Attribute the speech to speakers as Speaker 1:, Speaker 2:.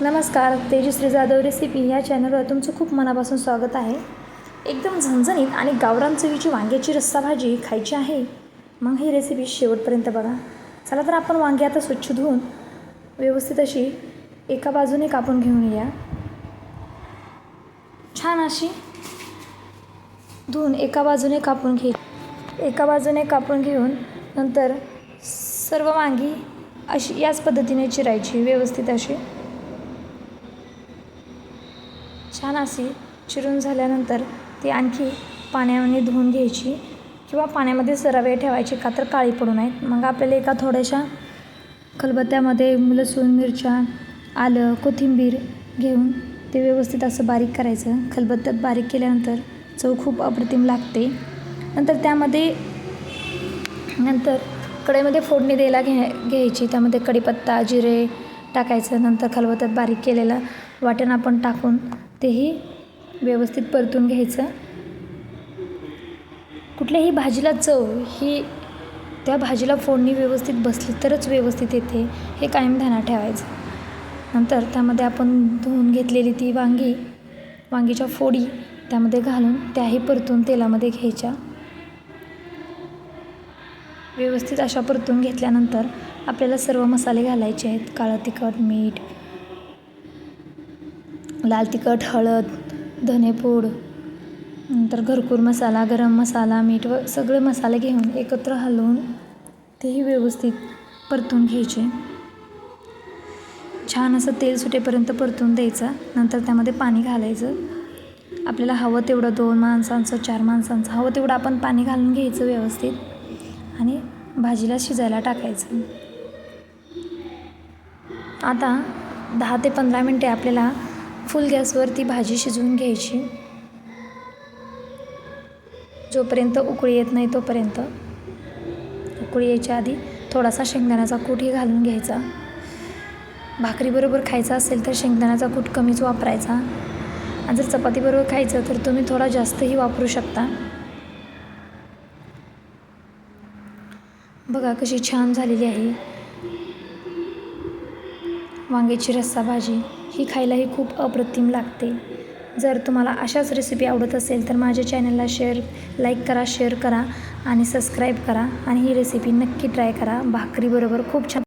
Speaker 1: नमस्कार, तेजश्री जाधव रेसिपी या चॅनलवर तुमचं खूप मनापासून स्वागत आहे. एकदम झणझणीत आणि गावरान चवीची वांग्याची रस्सा भाजी खायची आहे. मग ही रेसिपी शेवटपर्यंत बघा. चला तर आपण वांगी आता स्वच्छ धुवून व्यवस्थित अशी एका बाजूने कापून घेऊन या. छान अशी धुवून एका बाजूने कापून घेऊन नंतर सर्व वांगी अशी याच पद्धतीने चिरायची. व्यवस्थित अशी छान अशी चिरून झाल्यानंतर ती आणखी पाण्याने धुवून घ्यायची किंवा पाण्यामध्ये जरा वेळ ठेवायची, का तर काळी पडू नयेत. मग आपल्याला एका थोड्याशा खलबत्त्यामध्ये लसूण, मिरच्या, आलं, कोथिंबीर घेऊन ते व्यवस्थित असं बारीक करायचं. खलबत्त्यात बारीक केल्यानंतर चव खूप अप्रतिम लागते. नंतर कढईमध्ये फोडणी द्यायला घ्यायची. त्यामध्ये कढीपत्ता, जिरे टाकायचं. नंतर खलबत्त्यात बारीक केलेलं वाटण आपण टाकून तेही व्यवस्थित परतून घ्यायचं. कुठल्याही भाजीला चव ही त्या भाजीला फोडणी व्यवस्थित बसली तरच व्यवस्थित येते, हे कायम ध्यानात ठेवायचं. नंतर त्यामध्ये आपण धुवून घेतलेली ती वांगीच्या फोडी त्यामध्ये घालून त्याही परतून तेलामध्ये घ्यायच्या. व्यवस्थित अशा परतून घेतल्यानंतर आपल्याला सर्व मसाले घालायचे आहेत. काळं तिखट, मीठ, लाल तिखट, हळद, धनेपूड, नंतर घरकुर मसाला, गरम मसाला, मीठ व सगळे मसाले घेऊन एकत्र हलवून तेही व्यवस्थित परतून घ्यायचे. छान असं तेल सुटेपर्यंत परतून द्यायचं. नंतर त्यामध्ये पाणी घालायचं. आपल्याला हवं तेवढं 2 माणसांचं, 4 माणसांचं हवं तेवढं आपण पाणी घालून घ्यायचं व्यवस्थित आणि भाजीला शिजायला टाकायचं. आता 10 ते 15 मिनटे आपल्याला फुल गॅसवरती भाजी शिजवून घ्यायची. जोपर्यंत उकळी येत नाही तोपर्यंत. उकळी यायच्या आधी थोडासा शेंगदाण्याचा कूटही घालून घ्यायचा. भाकरीबरोबर खायचा असेल तर शेंगदाण्याचा कूट कमीच वापरायचा आणि जर चपातीबरोबर खायचं तर तुम्ही थोडा जास्तही वापरू शकता. बघा कशी छान झालेली आहे वांग्याची रस्सा भाजी. ही खायलाही खूप अप्रतिम लागते. जर तुम्हाला अशाच रेसिपी आवडत असेल तर माझ्या चॅनलला लाईक करा, शेअर करा आणि सबस्क्राईब करा आणि ही रेसिपी नक्की ट्राय करा. भाकरीबरोबर खूप छान